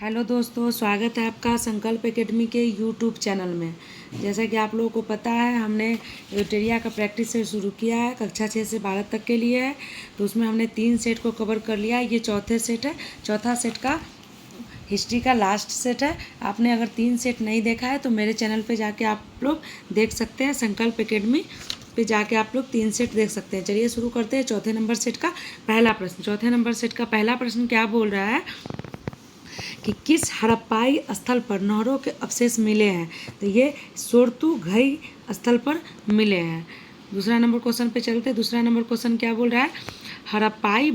Hello दोस्तों, स्वागत है आपका संकल्प एकेडमी के यूट्यूब चैनल में। जैसा कि आप लोगों को पता है, हमने यूटेरिया का प्रैक्टिस से शुरू किया है, कक्षा 6 से 12 तक के लिए है। तो उसमें हमने 3 सेट को कवर कर लिया है। ये चौथे सेट है, चौथा सेट का हिस्ट्री का लास्ट सेट है। आपने अगर 3 सेट नहीं देखा है तो मेरे चैनल पे जाके आप लोग देख सकते हैं। संकल्प एकेडमी पे जाके आप लोग 3 सेट देख सकते हैं। चलिए शुरू करते हैं चौथे नंबर सेट का पहला प्रश्न। चौथे नंबर सेट का पहला प्रश्न क्या बोल रहा है कि किस हड़प्पाई स्थल पर नहरों के अवशेष मिले हैं। तो ये सोरतुघई स्थल पर मिले हैं। दूसरा नंबर क्वेश्चन पे चलते हैं। दूसरा नंबर क्वेश्चन क्या बोल रहा है, हड़प्पाई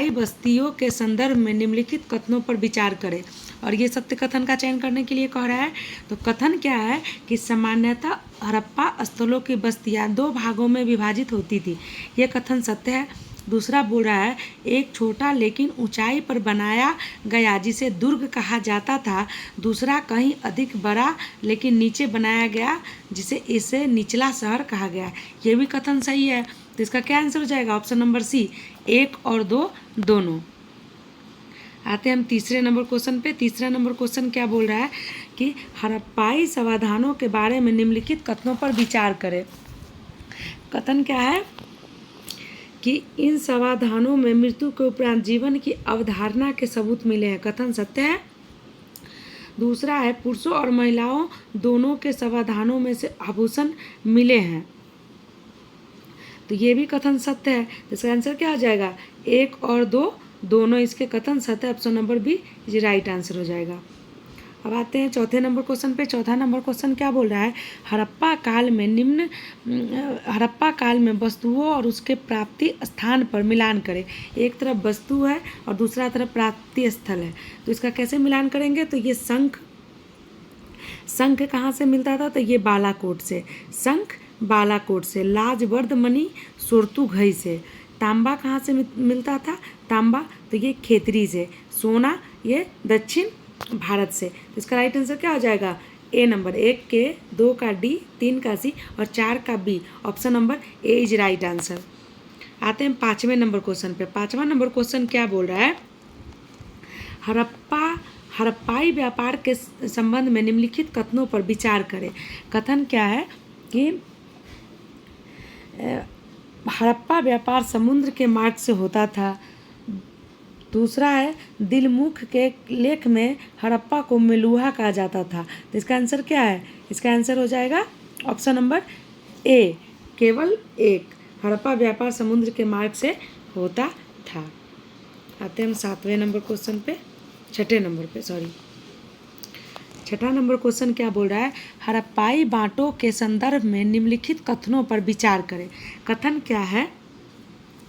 बस्तियों के संदर्भ में निम्नलिखित कथनों पर विचार करें। और ये सत्य कथन का चयन करने के लिए कह रहा है। तो कथन क्या है कि सामान्यतः हड़प्पा स्थलों की बस्तियां 2 भागों में विभाजित होती थी। ये कथन सत्य है। दूसरा बोल रहा है, एक छोटा लेकिन ऊंचाई पर बनाया गया जिसे दुर्ग कहा जाता था, दूसरा कहीं अधिक बड़ा लेकिन नीचे बनाया गया जिसे इसे निचला शहर कहा गया। ये भी कथन सही है। तो इसका क्या आंसर हो जाएगा? ऑप्शन नंबर सी, 1 और 2 दोनों। आते हैं हम तीसरे नंबर क्वेश्चन पे। तीसरा नंबर क्वेश्चन क्या बोल रहा है कि हड़प्पाई समाधानों के बारे में निम्नलिखित कथनों पर विचार करें। कथन क्या है कि इन समाधानों में मृत्यु के उपरांत जीवन की अवधारणा के सबूत मिले हैं। कथन सत्य है। दूसरा है, पुरुषों और महिलाओं दोनों के समाधानों में से आभूषण मिले हैं। तो ये भी कथन सत्य है। इसका आंसर क्या हो जाएगा? 1 और 2 दोनों इसके कथन सत्य। ऑप्शन नंबर बी ये राइट आंसर हो जाएगा। अब आते हैं चौथे नंबर क्वेश्चन पे। चौथा नंबर क्वेश्चन क्या बोल रहा है, हड़प्पा काल में वस्तुओं और उसके प्राप्ति स्थान पर मिलान करें। एक तरफ वस्तु है और दूसरा तरफ प्राप्ति स्थल है। तो इसका कैसे मिलान करेंगे? तो ये शंख कहाँ से मिलता था? तो ये बालाकोट से। शंख बालाकोट से। लाजवर्धमणि सोरतुघई से। तांबा कहाँ से मिलता था? तांबा तो ये खेतरी से। सोना ये दक्षिण भारत से। तो इसका राइट आंसर क्या हो जाएगा? ए नंबर। 1 के, 2 का डी, 3 का सी और 4 का B. Option number A is right answer. आते हैं 5वें नंबर क्वेश्चन पे। 5वां नंबर क्वेश्चन क्या बोल रहा है, हड़प्पाई व्यापार के संबंध में निम्नलिखित कथनों पर विचार करें। कथन क्या है कि हड़प्पा व्यापार समुद्र के मार्ग से होता था। दूसरा है, दिलमुख के लेख में हड़प्पा को मेलुहा कहा जाता था। तो इसका आंसर क्या है? इसका आंसर हो जाएगा ऑप्शन नंबर ए, केवल 1। हड़प्पा व्यापार समुद्र के मार्ग से होता था। आते हैं हम 7वें नंबर क्वेश्चन पे, छठे नंबर पे, सॉरी। छठा नंबर क्वेश्चन क्या बोल रहा है, हड़प्पाई बांटों के संदर्भ में निम्नलिखित कथनों पर विचार करें। कथन क्या है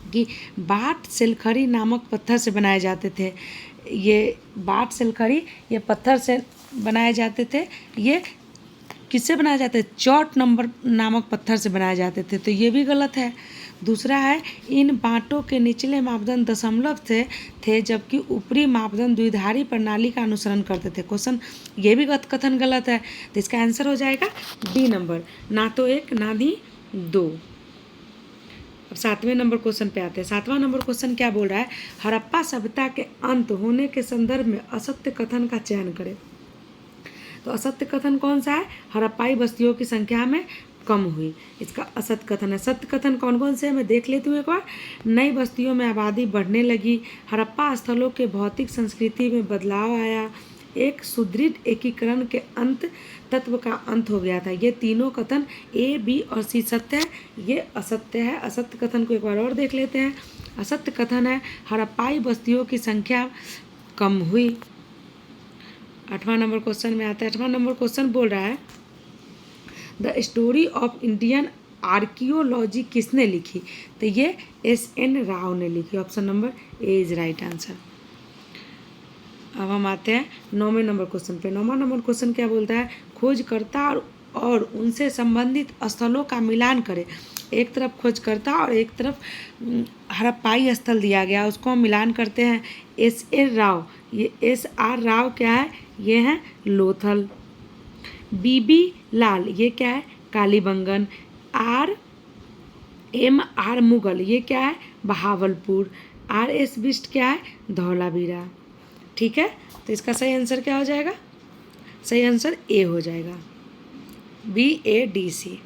कि बाट सेलखड़ी नामक पत्थर से बनाए जाते थे। ये बाट सेलखड़ी ये पत्थर से बनाए जाते थे। ये किससे बनाए जाते थे? चौट नंबर नामक पत्थर से बनाए जाते थे। तो ये भी गलत है। दूसरा है, इन बांटों के निचले मापदंड दशमलव से थे जबकि ऊपरी मापदंड द्विधारी प्रणाली का अनुसरण करते थे। क्वेश्चन ये भी कथन गलत है। तो इसका आंसर हो जाएगा डी नंबर, ना तो 1 ना ही 2। अब 7वें नंबर क्वेश्चन पे आते हैं। 7वां नंबर क्वेश्चन क्या बोल रहा है, हड़प्पा सभ्यता के अंत होने के संदर्भ में असत्य कथन का चयन करें। तो असत्य कथन कौन सा है? हड़प्पाई बस्तियों की संख्या में कम हुई, इसका असत्य कथन है। सत्य कथन कौन कौन से हैं मैं देख लेती हूँ एक बार। नई बस्तियों में आबादी बढ़ने लगी, हड़प्पा स्थलों के भौतिक संस्कृति में बदलाव आया, एक सुदृढ़ एकीकरण के अंत तत्व का अंत हो गया था। ये तीनों कथन ए, बी और सी सत्य है, ये असत्य है। असत्य कथन को एक बार और देख लेते हैं। असत्य कथन है, हड़प्पाई बस्तियों की संख्या कम हुई। 8वां नंबर क्वेश्चन में आता है। 8वां नंबर क्वेश्चन बोल रहा है, the story of Indian archaeology किसने लिखी? तो ये S.N. राव ने लिखी। Option number A is right answer. अब हम आते हैं 9वें नंबर क्वेश्चन पे। 9वां नंबर क्वेश्चन क्या बोलता है, खोजकर्ता और उनसे संबंधित स्थलों का मिलान करें। एक तरफ खोजकर्ता और एक तरफ हड़प्पाई स्थल दिया गया, उसको हम मिलान करते हैं। S.A. राव, ये S.R. राव क्या है? ये है लोथल। B.B. लाल ये क्या है? कालीबंगन। R.M.R. मुगल ये क्या है? बहावलपुर। R.S. बिष्ट क्या है? धौलावीरा। ठीक है, तो इसका सही आंसर क्या हो जाएगा? सही आंसर ए हो जाएगा, BADC।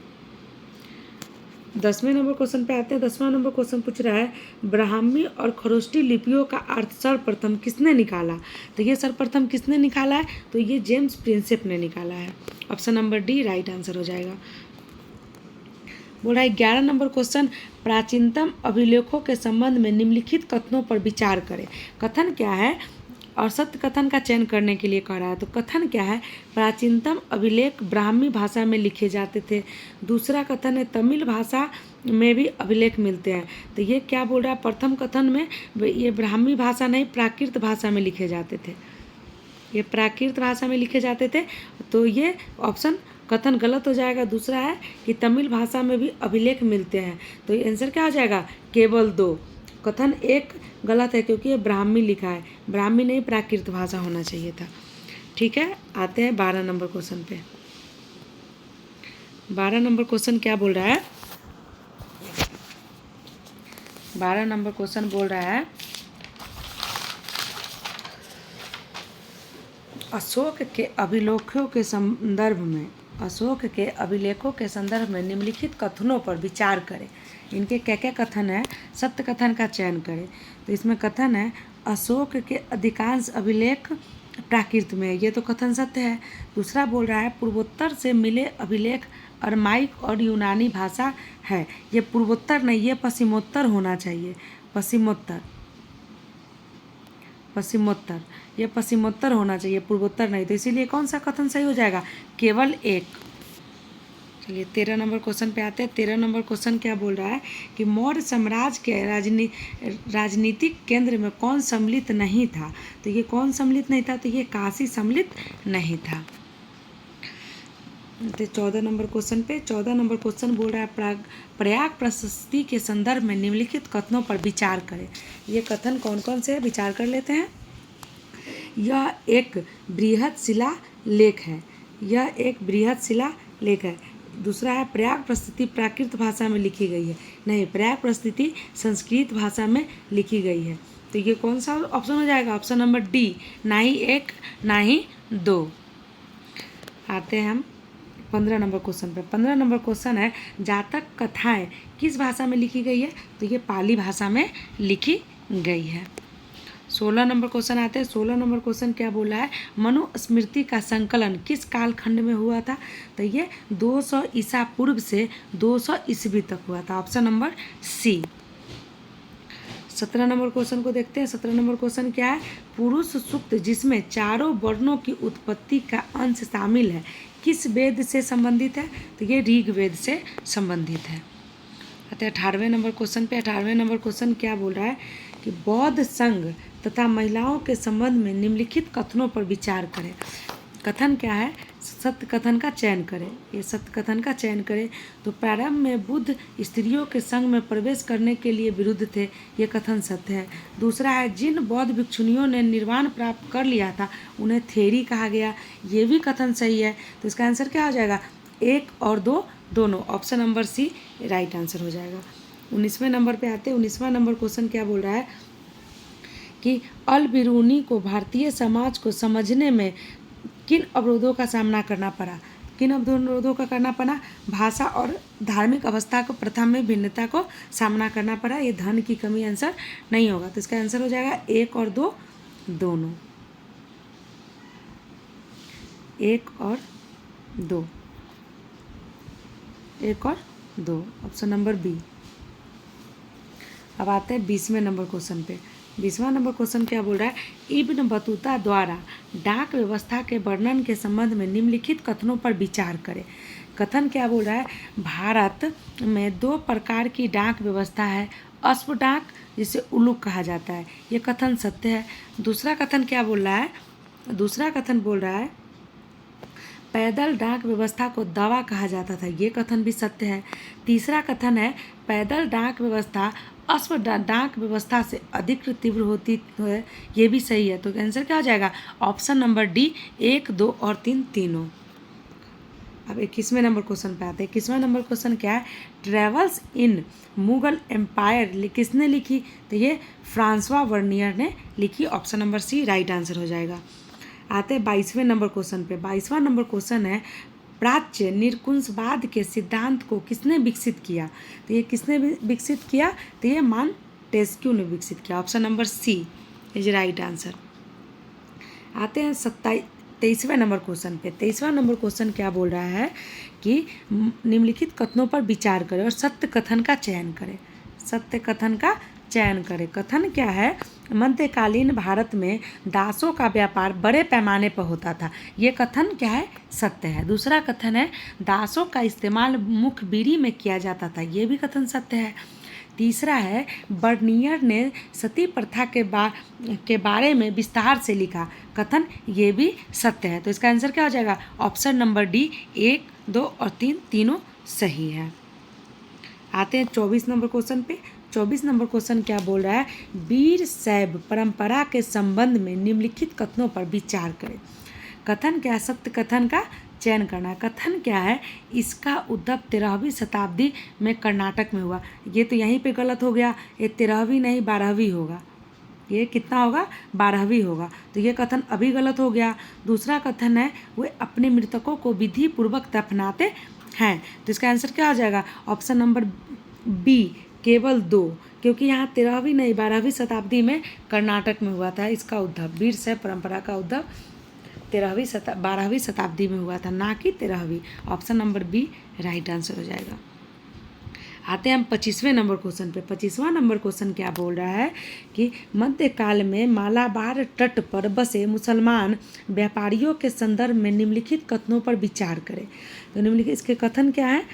10वें नंबर क्वेश्चन पे आते हैं। 10वां नंबर क्वेश्चन पूछ रहा है, ब्राह्मी और खरोष्टी लिपियों का अर्थ सर्वप्रथम किसने निकाला? तो ये सर्वप्रथम किसने निकाला है? तो ये जेम्स प्रिंसेप ने निकाला है। Option number D right answer हो जाएगा। बोल रहा है 11 नंबर क्वेश्चन, प्राचीनतम अभिलेखों के संबंध में निम्नलिखित कथनों पर विचार करें। कथन क्या है और सत्य कथन का चयन करने के लिए कह रहा है। तो कथन क्या है? प्राचीनतम अभिलेख ब्राह्मी भाषा में लिखे जाते थे। दूसरा कथन है तमिल भाषा में भी अभिलेख मिलते हैं। तो ये क्या बोल रहा है? प्रथम कथन में ये ब्राह्मी भाषा नहीं, प्राकृत भाषा में लिखे जाते थे। ये प्राकृत भाषा में लिखे जाते थे, तो ये ऑप्शन कथन गलत हो जाएगा। दूसरा है कि तमिल भाषा में भी अभिलेख मिलते हैं, तो ये आंसर क्या हो जाएगा? केवल 2। कथन 1 गलत है क्योंकि ये ब्राह्मी लिखा है, ब्राह्मी नहीं प्राकृत भाषा होना चाहिए था। ठीक है, आते हैं 12 नंबर क्वेश्चन पे। 12 नंबर क्वेश्चन क्या बोल रहा है? 12 नंबर क्वेश्चन बोल रहा है, अशोक के अभिलेखों के संदर्भ में, अशोक के अभिलेखों के संदर्भ में निम्नलिखित कथनों पर विचार करें। इनके क्या क्या कथन है? सत्य कथन का चयन करें। तो इसमें कथन है अशोक के अधिकांश अभिलेख प्राकृत में, ये तो कथन सत्य है। दूसरा बोल रहा है पूर्वोत्तर से मिले अभिलेख अरमाइक और यूनानी भाषा है। ये पूर्वोत्तर नहीं, ये पश्चिमोत्तर होना चाहिए, पश्चिमोत्तर, पश्चिमोत्तर, ये पश्चिमोत्तर होना चाहिए, पूर्वोत्तर नहीं। तो इसीलिए कौन सा कथन सही हो जाएगा? केवल 1। चलिए 13 नंबर क्वेश्चन पे आते हैं। 13 नंबर क्वेश्चन क्या बोल रहा है कि मौर्य साम्राज्य के राजनीतिक केंद्र में कौन सम्मिलित नहीं था? तो ये कौन सम्मिलित नहीं था? तो ये काशी सम्मिलित नहीं था। तो 14 नंबर क्वेश्चन पे, 14 नंबर क्वेश्चन बोल रहा है प्रयाग प्रशस्ति के संदर्भ में निम्नलिखित कथनों पर विचार करें। ये कथन कौन कौन से विचार कर लेते हैं। यह एक बृहद शिला लेख है, यह एक बृहद शिला लेख है। दूसरा है प्रयाग प्रस्तुति प्राकृत भाषा में लिखी गई है, नहीं, प्रयाग प्रस्तुति संस्कृत भाषा में लिखी गई है। तो ये कौन सा ऑप्शन हो जाएगा? ऑप्शन नंबर डी, ना ही 1 ना ही 2। आते हैं हम 15 नंबर क्वेश्चन पे। 15 नंबर क्वेश्चन है जातक कथाएं किस भाषा में लिखी गई है? तो ये पाली भाषा में लिखी गई है। 16 नंबर क्वेश्चन आते हैं। 16 नंबर क्वेश्चन क्या बोला है? मनुस्मृति का संकलन किस कालखंड में हुआ था? तो ये 200 ईसा पूर्व से 200 ईस्वी तक हुआ था। Option number C. 17 नंबर क्वेश्चन को देखते हैं। 17 नंबर क्वेश्चन क्या है? पुरुष सूक्त जिसमें चारों वर्णों की उत्पत्ति का अंश शामिल है किस वेद से संबंधित है? तो ये ऋग वेद से संबंधित है। आते हैं 18वें नंबर क्वेश्चन पे। 18वें नंबर क्वेश्चन क्या बोल रहा है कि बौद्ध संघ तथा महिलाओं के संबंध में निम्नलिखित कथनों पर विचार करें। कथन क्या है? सत्य कथन का चयन करें। ये सत्य कथन का चयन करें। तो प्रारंभ में बुद्ध स्त्रियों के संग में प्रवेश करने के लिए विरुद्ध थे, ये कथन सत्य है। दूसरा है जिन बौद्ध भिक्षुनियों ने निर्वाण प्राप्त कर लिया था उन्हें थेरी कहा गया, ये भी कथन सही है। तो इसका आंसर क्या हो जाएगा? 1 और 2 दोनों। Option number C right answer हो जाएगा। 19वें नंबर पे आते हैं। 19वां नंबर क्वेश्चन क्या बोल रहा है कि अल बिरूनी को भारतीय समाज को समझने में किन अवरोधों का सामना करना पड़ा? किन अवरोधों का करना पड़ा? भाषा और धार्मिक अवस्था को, प्रथा में भिन्नता को सामना करना पड़ा। ये धन की कमी आंसर नहीं होगा। तो इसका आंसर हो जाएगा 1 और 2 दोनों। 1 और 2, 1 और 2, ऑप्शन नंबर बी। अब आते हैं 20वें नंबर क्वेश्चन पे। 20वां नंबर क्वेश्चन क्या बोल रहा है? इब्न बतूता द्वारा डाक व्यवस्था के वर्णन के संबंध में निम्नलिखित कथनों पर विचार करें। कथन क्या बोल रहा है? भारत में 2 प्रकार की डाक व्यवस्था है, अश्व डाक जिसे उलूक कहा जाता है, ये कथन सत्य है। दूसरा कथन क्या बोल रहा है? दूसरा कथन बोल रहा है पैदल डाक व्यवस्था को दावा कहा जाता था, ये कथन भी सत्य है। तीसरा कथन है पैदल डाक व्यवस्था अश्व डाक व्यवस्था से अधिक तीव्र होती है, ये भी सही है। तो आंसर क्या हो जाएगा? ऑप्शन नंबर डी 1, 2 और 3 तीनों। अब 21वें नंबर क्वेश्चन पे आते हैं। 21वां नंबर क्वेश्चन क्या है? ट्रेवल्स इन मुगल एम्पायर किसने लिखी? तो ये फ्रांसवा वर्नियर ने लिखी। Option number C right answer हो जाएगा। आते हैं 22वें नंबर क्वेश्चन पे। 22वां नंबर क्वेश्चन है, प्राच्य निरकुंसवाद के सिद्धांत को किसने विकसित किया? तो ये किसने विकसित किया? तो ये मॉन्टेस्क्यू ने विकसित किया। Option number C is right answer. आते हैं 23वें नंबर क्वेश्चन पे। 23वां नंबर क्वेश्चन क्या बोल रहा है कि निम्नलिखित कथनों पर विचार करें और सत्य कथन का चयन करें। सत्य कथन का चयन करें। कथन क्या है? मध्यकालीन भारत में दासों का व्यापार बड़े पैमाने पर होता था। ये कथन क्या है? सत्य है। दूसरा कथन है, दासों का इस्तेमाल मुखबिरी में किया जाता था। ये भी कथन सत्य है। तीसरा है, बर्नियर ने सती प्रथा के बारे में विस्तार से लिखा। कथन ये भी सत्य है। तो इसका आंसर क्या हो जाएगा? ऑप्शन नंबर डी, 1, 2 और 3 तीनों सही है। आते हैं 24 नंबर क्वेश्चन पे। 24 नंबर क्वेश्चन क्या बोल रहा है? वीर शैव परंपरा के संबंध में निम्नलिखित कथनों पर विचार करें। कथन क्या है? सत्य कथन का चयन करना। कथन क्या है? इसका उद्भव 13वीं शताब्दी में कर्नाटक में हुआ। ये तो यहीं पे गलत हो गया। ये 13वीं नहीं 12वीं होगा। ये कितना होगा? 12वीं होगा। तो ये कथन अभी गलत हो गया। दूसरा कथन है, वे अपने मृतकों को विधि पूर्वक दफनाते हैं। तो इसका आंसर क्या हो जाएगा? ऑप्शन नंबर बी, केवल 2, क्योंकि यहाँ 13वीं नहीं 12वीं शताब्दी में कर्नाटक में हुआ था इसका उद्भव। वीर शैव परंपरा का उद्भव 12वीं शताब्दी में हुआ था, ना कि 13वीं। Option number B right answer हो जाएगा। आते हैं हम 25वें नंबर क्वेश्चन पे। 25वां नंबर क्वेश्चन क्या बोल रहा है कि मध्यकाल में मालाबार तट पर बसे मुसलमान व्यापारियों के संदर्भ में निम्नलिखित कथनों पर विचार करें। तो निम्नलिखित इसके कथन क्या है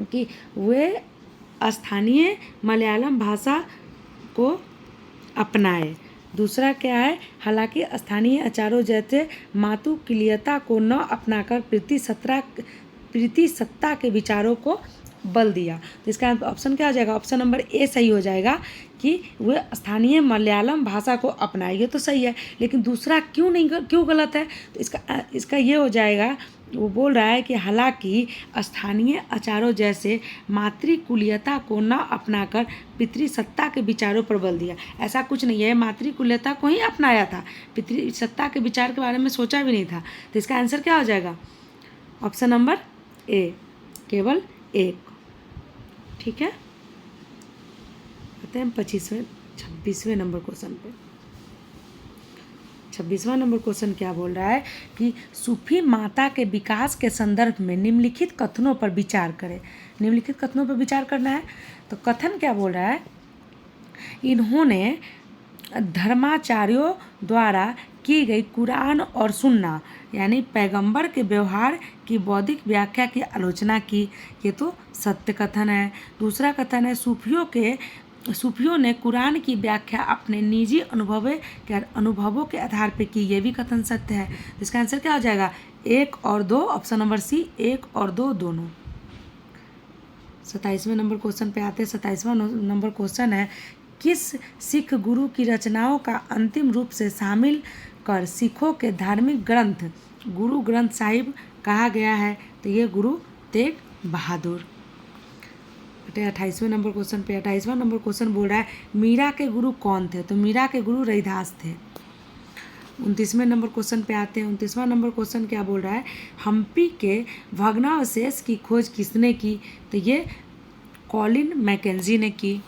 कि वे स्थानीय मलयालम भाषा को अपनाए। दूसरा क्या है? हालांकि स्थानीय आचारों जैसे मातुकुल्यता को न अपनाकर प्रीतिसत्ता के विचारों को बल दिया। तो इसका ऑप्शन क्या हो जाएगा? ऑप्शन नंबर ए सही हो जाएगा कि वे स्थानीय मलयालम भाषा को अपनाए। ये तो सही है, लेकिन दूसरा क्यों गलत है? तो इसका ये हो जाएगा, वो बोल रहा है कि हालांकि स्थानीय आचारों जैसे मातृकुल्यता को न अपनाकर पितृसत्ता के विचारों पर बल दिया। ऐसा कुछ नहीं है, मातृकुल्यता को ही अपनाया था, पितृसत्ता के विचार के बारे में सोचा भी नहीं था। तो इसका आंसर क्या हो जाएगा? ऑप्शन नंबर ए, केवल 1। ठीक है। आते हैं 26वें नंबर क्वेश्चन पे। 26वां नंबर क्वेश्चन क्या बोल रहा है कि सूफी माता के विकास के संदर्भ में निम्नलिखित कथनों पर विचार करें। निम्नलिखित कथनों पर विचार करना है। तो कथन क्या बोल रहा है? इन्होंने धर्माचार्यों द्वारा की गई कुरान और सुन्ना यानी पैगंबर के व्यवहार की बौद्धिक व्याख्या की आलोचना की। ये तो सत्य कथन है। दूसरा कथन है, सूफियों ने कुरान की व्याख्या अपने निजी अनुभवों के आधार पर की। ये भी कथन सत्य है। इसका आंसर क्या हो जाएगा? 1 और 2। ऑप्शन नंबर सी, 1 और 2 दोनों। 27वें नंबर क्वेश्चन पे आते हैं। 27वां नंबर क्वेश्चन है, किस सिख गुरु की रचनाओं का अंतिम रूप से शामिल कर सिखों के धार्मिक ग्रंथ गुरु ग्रंथ साहिब कहा गया है? तो ये गुरु तेग बहादुर। 28वें नंबर क्वेश्चन पे। 28वां नंबर क्वेश्चन बोल रहा है, मीरा के गुरु कौन थे? तो मीरा के गुरु रैदास थे। 29वें नंबर क्वेश्चन पे आते हैं। 29वां नंबर क्वेश्चन क्या बोल रहा है? हम्पी के भग्नावशेष की खोज किसने की? तो ये कॉलिन मैकेंजी ने की।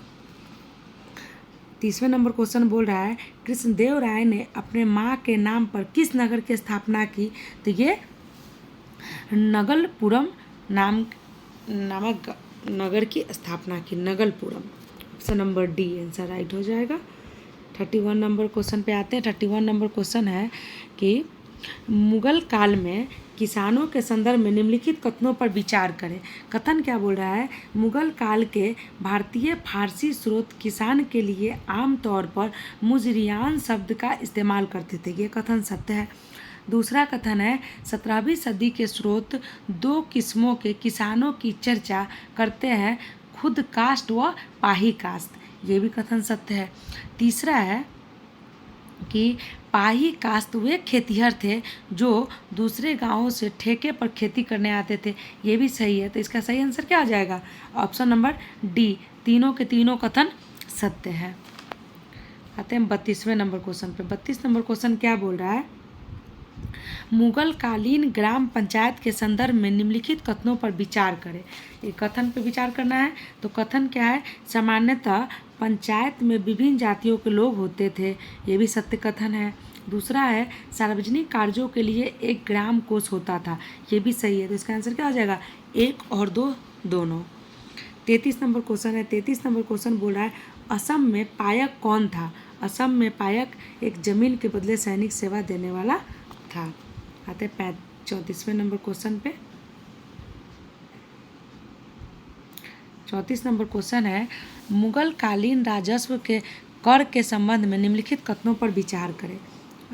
30वें नंबर क्वेश्चन बोल रहा है, कृष्णदेव राय ने अपने माँ के नाम पर किस नगर की स्थापना की? तो ये नगलपुरम नामक नगर की स्थापना की। Nagalapuram. Option number D answer right हो जाएगा। 31 नंबर क्वेश्चन पे आते हैं। 31 नंबर क्वेश्चन है कि मुगल काल में किसानों के संदर्भ में निम्नलिखित कथनों पर विचार करें। कथन क्या बोल रहा है? मुगल काल के भारतीय फारसी स्रोत किसान के लिए आमतौर पर मुजरियान शब्द का इस्तेमाल करते थे। ये कथन सत्य है। दूसरा कथन है, 17वीं सदी के स्रोत 2 किस्मों के किसानों की चर्चा करते हैं, खुद कास्ट व पाही कास्ट। ये भी कथन सत्य है। तीसरा है कि पाही कास्ट वे खेतिहर थे जो दूसरे गांवों से ठेके पर खेती करने आते थे। ये भी सही है। तो इसका सही आंसर क्या हो जाएगा? ऑप्शन नंबर डी, तीनों के तीनों कथन सत्य है। आते हैं 32वें नंबर क्वेश्चन पे। 32 नंबर क्वेश्चन क्या बोल रहा है मुगल कालीन ग्राम पंचायत के संदर्भ में निम्नलिखित कथनों पर विचार करें। ये कथन पे विचार करना है। तो कथन क्या है? सामान्यतः पंचायत में विभिन्न जातियों के लोग होते थे, ये भी सत्य कथन है। दूसरा है सार्वजनिक कार्यों के लिए एक ग्राम कोष होता था, ये भी सही है। तो इसका आंसर क्या हो जाएगा? 1 और 2 दोनों। 33 नंबर क्वेश्चन है। 33 नंबर क्वेश्चन बोल रहा है असम में पायक कौन था? असम में पायक एक जमीन के बदले सैनिक सेवा देने वाला था। आते 34वें नंबर क्वेश्चन पे। 34 नंबर क्वेश्चन है मुगल कालीन राजस्व के कर के संबंध में निम्नलिखित कथनों पर विचार करें।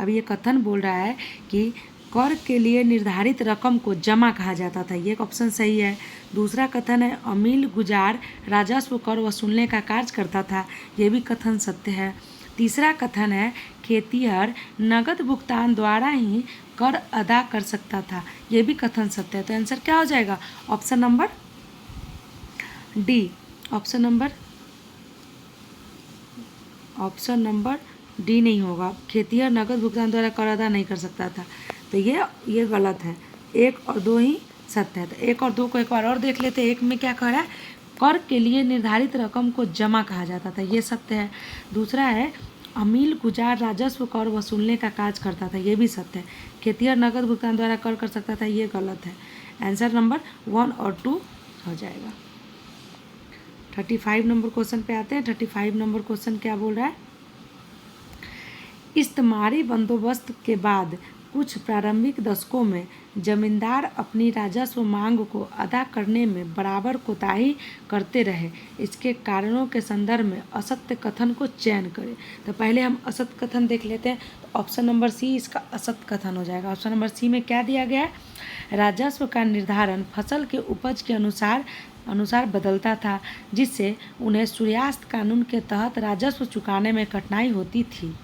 अब ये कथन बोल रहा है कि कर के लिए निर्धारित रकम को जमा कहा जाता था, ये ऑप्शन सही है। दूसरा कथन है अमील गुजार राजस्व कर वसूलने का कार्य करता था, ये भी कथन सत्य है। तीसरा कथन है खेतिहर नगद भुगतान द्वारा ही कर अदा कर सकता था, ये भी कथन सत्य है। तो आंसर क्या हो जाएगा? Option number D. Option number D नहीं होगा। खेतिहर नगद भुगतान द्वारा कर अदा नहीं कर सकता था, तो ये गलत है। 1 और 2 ही सत्य है। तो 1 और 2 को एक बार और देख लेते हैं। 1 में क्या कह रहा है? कर के लिए निर्धारित रकम को जमा कहा जाता था, ये सत्य है। दूसरा है अमील गुजार राजस्व कर वसूलने का कार्य करता था, ये भी सत्य है। खेतिहर नगद भुगतान द्वारा कर सकता था, ये गलत है। आंसर नंबर 1 और 2 हो जाएगा। 35 नंबर क्वेश्चन पे आते हैं। 35 नंबर क्वेश्चन क्या बोल रहा है? इस्तेमारी बंदोबस्त के बाद कुछ प्रारंभिक दशकों में जमींदार अपनी राजस्व मांग को अदा करने में बराबर कोताही करते रहे। इसके कारणों के संदर्भ में असत्य कथन को चयन करें। तो पहले हम असत्य कथन देख लेते हैं। तो ऑप्शन नंबर सी इसका असत्य कथन हो जाएगा। ऑप्शन नंबर सी में क्या दिया गया है? राजस्व का निर्धारण फसल के उपज के अनुसार बदलता था, जिससे उन्हें सूर्यास्त कानून के तहत राजस्व चुकाने में कठिनाई होती थी।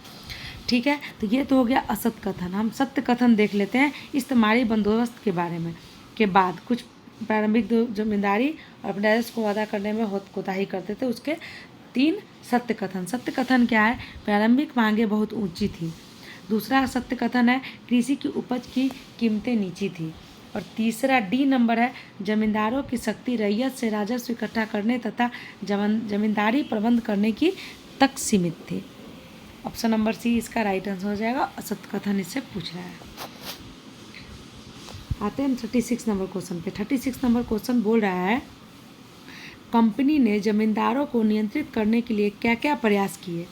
ठीक है, तो ये तो हो गया असत्य कथन। हम सत्य कथन देख लेते हैं। इस्तेमारी बंदोबस्त के बारे में के बाद कुछ प्रारंभिक जमींदारी और अपने राजस्व को अदा करने में कोताही करते थे, उसके 3 सत्य कथन। सत्य कथन क्या है? प्रारंभिक मांगें बहुत ऊंची थी। दूसरा सत्य कथन है कृषि की उपज की कीमतें नीची थी। और तीसरा डी नंबर है जमींदारों की शक्ति रैयत से राजस्व इकट्ठा करने तथा जमींदारी प्रबंध करने की तक सीमित थी। ऑप्शन नंबर सी इसका राइट आंसर हो जाएगा। असत्य कथन इससे पूछ रहा है। आते हैं 36 नंबर क्वेश्चन पे। 36 नंबर क्वेश्चन बोल रहा है कंपनी ने जमींदारों को नियंत्रित करने के लिए क्या क्या प्रयास किए?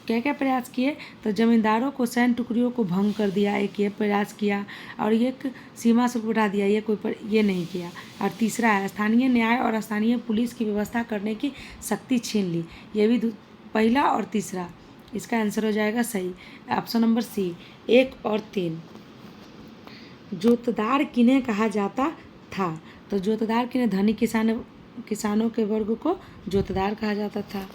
क्या क्या प्रयास किए? तो जमींदारों को सैन्य टुकड़ियों को भंग कर दिया, एक ये प्रयास किया, और एक सीमा शुल्क बढ़ा दिया, ये नहीं किया। और तीसरा है स्थानीय न्याय और स्थानीय पुलिस की व्यवस्था करने की शक्ति छीन ली, ये भी पहला और तीसरा। इसका आंसर हो जाएगा सही। ऑप्शन नंबर सी 1 और 3। जोतदार किन्हें कहा जाता था? तो जोतदार किन्हें? धनी किसानों के वर्ग को जोतदार कहा जाता था।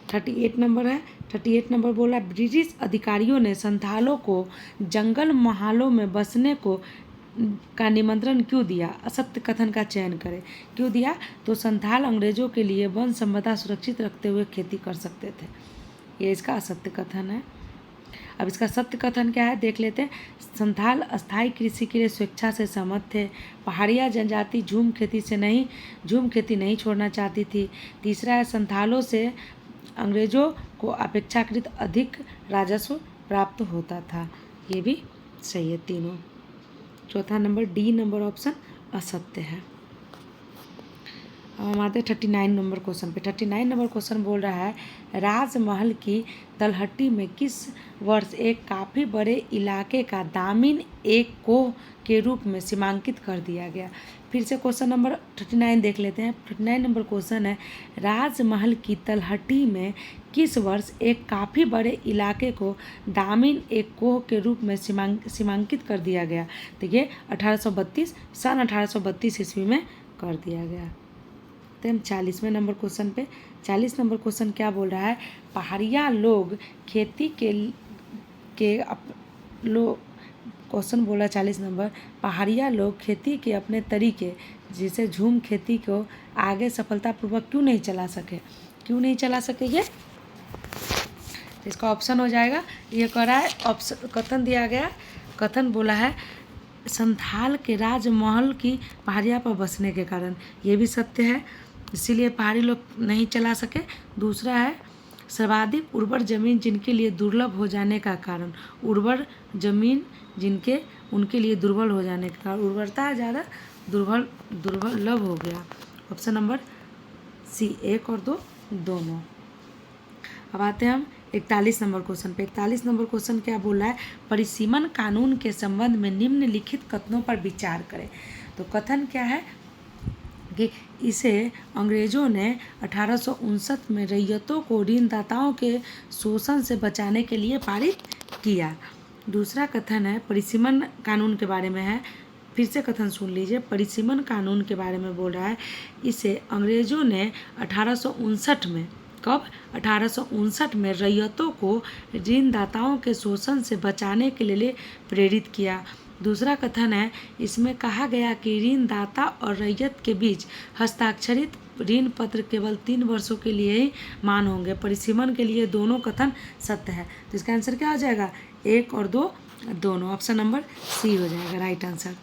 38 नंबर है। 38 नंबर बोला ब्रिटिश अधिकारियों ने संथालों को जंगल महालों में बसने का निमंत्रण क्यों दिया? असत्य कथन का चयन करें। क्यों दिया? तो संथाल अंग्रेजों के लिए वन संपदा सुरक्षित रखते हुए खेती कर सकते थे, ये इसका असत्य कथन है। अब इसका सत्य कथन क्या है देख लेते हैं। संथाल अस्थायी कृषि के लिए स्वेच्छा से सहमत थे। पहाड़िया जनजाति झूम खेती नहीं छोड़ना चाहती थी। तीसरा है संथालों से अंग्रेजों को अपेक्षाकृत अधिक राजस्व प्राप्त होता था, ये भी सही है तीनों। चौथा नंबर डी नंबर ऑप्शन असत्य है। अब हम आते हैं 39 नंबर क्वेश्चन पे। 39 नंबर क्वेश्चन बोल रहा है राजमहल की तलहटी में किस वर्ष एक काफ़ी बड़े इलाके का दामिन एक कोह के रूप में सीमांकित कर दिया गया? फिर से क्वेश्चन नंबर 39 देख लेते हैं। 39 नंबर क्वेश्चन है राजमहल की तलहटी में किस वर्ष एक काफ़ी बड़े इलाके को दामिन एक कोह के रूप में सीमांकित कर दिया गया? तो ये 1832 सन 1832 ईस्वी में कर दिया गया। तो हम 40वें नंबर क्वेश्चन पे। 40 नंबर क्वेश्चन क्या बोल रहा है? पहाड़िया लोग खेती क्वेश्चन बोला 40 नंबर, पहाड़िया लोग खेती के अपने तरीके जिसे झूम खेती को आगे सफलतापूर्वक क्यों नहीं चला सके ये? तो इसका ऑप्शन हो जाएगा, ये कह रहा है ऑप्शन कथन दिया गया कथन बोला है संथाल के राजमहल की पहाड़ियाँ पर बसने के कारण, ये भी सत्य है, इसीलिए पहाड़ी लोग नहीं चला सके। दूसरा है सर्वाधिक उर्वर जमीन जिनके लिए दुर्लभ हो जाने का कारण, उर्वर जमीन जिनके उनके लिए दुर्बल हो जाने के कारण, उर्वरता ज़्यादा दुर्लभ हो गया। ऑप्शन नंबर सी, 1 और 2 दोनों। अब आते हैं हम 41 नंबर क्वेश्चन पे। 41 नंबर क्वेश्चन क्या बोल रहा है, परिसीमन कानून के संबंध में निम्नलिखित कथनों पर विचार करें। तो कथन क्या है कि इसे अंग्रेजों ने 1859 में रैयतों को ऋणदाताओं के शोषण से बचाने के लिए पारित किया। दूसरा कथन है परिसीमन कानून के बारे में है, फिर से कथन सुन लीजिए, परिसीमन कानून के बारे में बोल रहा है, इसे अंग्रेजों ने 1859 में, कब, 1859 में रैयतों को ऋणदाताओं के शोषण से बचाने के लिए प्रेरित किया। दूसरा कथन है इसमें कहा गया कि ऋणदाता और रैयत के बीच हस्ताक्षरित ऋण पत्र केवल 3 वर्षों के लिए ही मान होंगे। परिसीमन के लिए दोनों कथन सत्य है। तो इसका आंसर क्या हो जाएगा, 1 और 2 दोनों। ऑप्शन नंबर सी हो जाएगा राइट आंसर।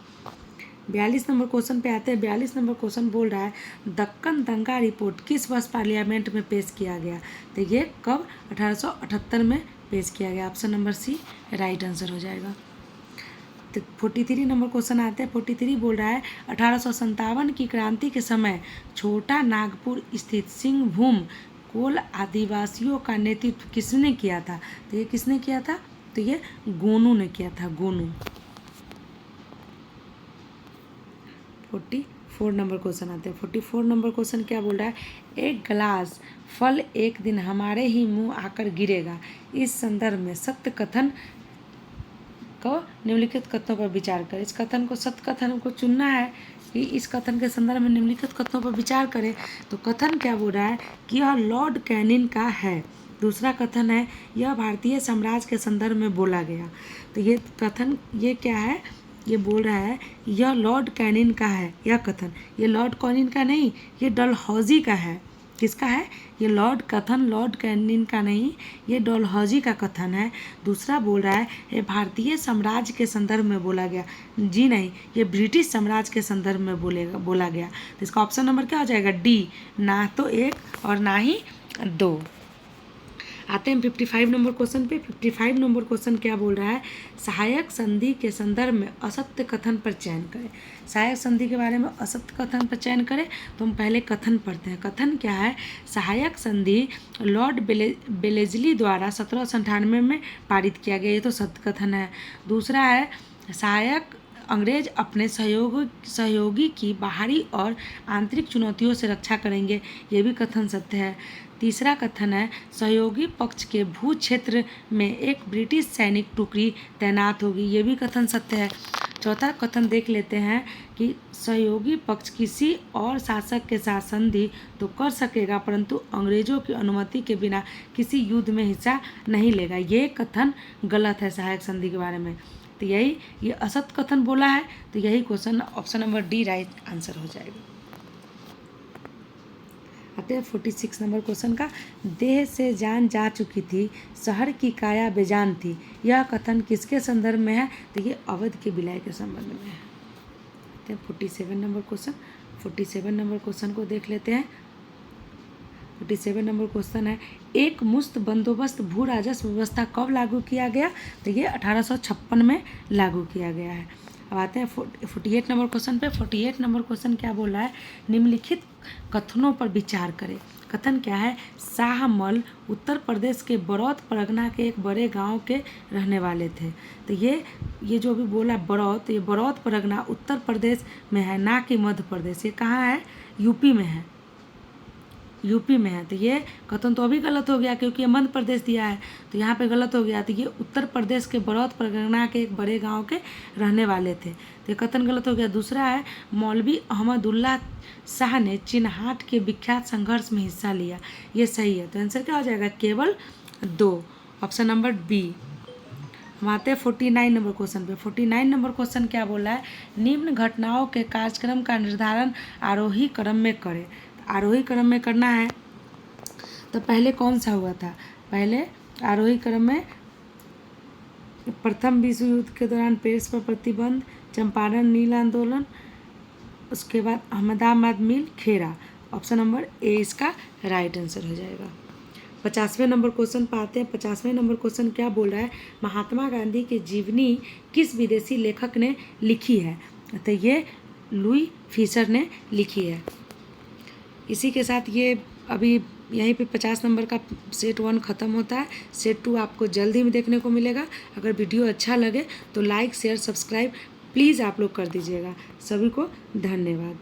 42 नंबर क्वेश्चन पे आते हैं। 42 नंबर क्वेश्चन बोल रहा है दक्कन दंगा रिपोर्ट किस वर्ष पार्लियामेंट में पेश किया गया। तो ये कब, 1878 में पेश किया गया। Option number C right answer हो जाएगा। 43 नंबर क्वेश्चन आते हैं। 43 बोल रहा है 1857 की क्रांति के समय छोटा नागपुर स्थित सिंहभूम कोल आदिवासियों का नेतृत्व किसने किया था। तो ये किसने किया था, तो ये गोनू ने किया था, गोनू। 44 नंबर क्वेश्चन आते हैं। 44 नंबर क्वेश्चन क्या बोल रहा है, एक गिलास फल एक दिन हमारे ही मुंह आकर गिरेगा, इस संदर्भ में सत्य कथन को निम्नलिखित कथनों पर विचार करें। इस कथन को, सत्य कथन को चुनना है कि इस कथन के संदर्भ में निम्नलिखित कथनों पर विचार करें। तो कथन क्या बोल रहा है कि यह लॉर्ड कैनिंग का है। दूसरा कथन है यह भारतीय साम्राज्य के संदर्भ में बोला गया। तो ये कथन, ये क्या है, ये बोल रहा है यह लॉर्ड कैनिंग का है। यह कथन, ये लॉर्ड कैनिंग का नहीं, ये डलहौजी का है। किसका है, ये कथन लॉर्ड कैनिंग का नहीं, ये डलहौजी का कथन है। दूसरा बोल रहा है ये भारतीय साम्राज्य के संदर्भ में बोला गया। जी नहीं, ये ब्रिटिश साम्राज्य के संदर्भ में बोला गया। तो इसका ऑप्शन नंबर क्या हो जाएगा, डी, ना तो 1 और ना ही 2। आते हैं 55 नंबर क्वेश्चन पे। 55 नंबर क्वेश्चन क्या बोल रहा है, सहायक संधि के संदर्भ में असत्य कथन पर चयन करें। सहायक संधि के बारे में असत्य कथन पर चयन करें तो हम पहले कथन पढ़ते हैं। कथन क्या है, सहायक संधि लॉर्ड बेलेजली द्वारा 1798 में पारित किया गया, ये तो सत्य कथन है। दूसरा है सहायक अंग्रेज अपने सहयोगी की बाहरी और आंतरिक चुनौतियों से रक्षा करेंगे, ये भी कथन सत्य है। तीसरा कथन है सहयोगी पक्ष के भू क्षेत्र में एक ब्रिटिश सैनिक टुकड़ी तैनात होगी, ये भी कथन सत्य है। चौथा कथन देख लेते हैं कि सहयोगी पक्ष किसी और शासक के साथ संधि तो कर सकेगा परंतु अंग्रेजों की अनुमति के बिना किसी युद्ध में हिस्सा नहीं लेगा, ये कथन गलत है सहायक संधि के बारे में। तो यही, ये असत्य कथन बोला है, तो यही question option number D right answer हो जाएगा। आते हैं 46 नंबर क्वेश्चन का, देह से जान जा चुकी थी, शहर की काया बेजान थी, यह कथन किसके संदर्भ में है। तो ये अवध के विलय के संबंध में है। आते हैं 47 नंबर क्वेश्चन। 47 नंबर क्वेश्चन को देख लेते हैं। 47 नंबर क्वेश्चन है एक मुश्त बंदोबस्त भू राजस्व व्यवस्था कब लागू किया गया। तो ये 1856 में लागू किया गया है। अब आते हैं 48 नंबर क्वेश्चन पे। 48 नंबर क्वेश्चन क्या बोल रहा है, निम्नलिखित कथनों पर विचार करें। कथन क्या है, शाहमल उत्तर प्रदेश के बरौत परगना के एक बड़े गांव के रहने वाले थे। तो ये जो भी बोला बरौत, ये बरौत परगना उत्तर प्रदेश में है, ना कि मध्य प्रदेश। ये कहाँ है, यूपी में है, यूपी में है। तो ये कथन तो अभी गलत हो गया क्योंकि ये मध्य प्रदेश दिया है, तो यहाँ पे गलत हो गया। तो ये उत्तर प्रदेश के बरौत परगना के एक बड़े गांव के रहने वाले थे, तो ये कथन गलत हो गया। दूसरा है मौलवी अहमदुल्ला शाह ने चिन्हाट के विख्यात संघर्ष में हिस्सा लिया, ये सही है। तो आंसर क्या हो जाएगा, केवल 2, ऑप्शन नंबर बी। हम आते हैं 49 नंबर क्वेश्चन पे। 49 नंबर क्वेश्चन क्या बोला है, निम्न घटनाओं के कार्यक्रम का निर्धारण आरोही क्रम में करें। आरोही क्रम में करना है तो पहले कौन सा हुआ था, पहले आरोही क्रम में प्रथम विश्व युद्ध के दौरान पेरिस पर प्रतिबंध, चंपारण नील आंदोलन, उसके बाद अहमदाबाद मिल, खेरा। ऑप्शन नंबर ए इसका राइट आंसर हो जाएगा। 50वें नंबर क्वेश्चन पाते हैं। 50वें नंबर क्वेश्चन क्या बोल रहा है, महात्मा गांधी की जीवनी किस विदेशी लेखक ने लिखी है? तो ये लुई फिशर ने लिखी है। इसी के साथ ये अभी यहीं पे 50 नंबर का सेट 1 ख़त्म होता है। सेट 2 आपको जल्द ही में देखने को मिलेगा। अगर वीडियो अच्छा लगे तो लाइक शेयर सब्सक्राइब प्लीज़ आप लोग कर दीजिएगा। सभी को धन्यवाद।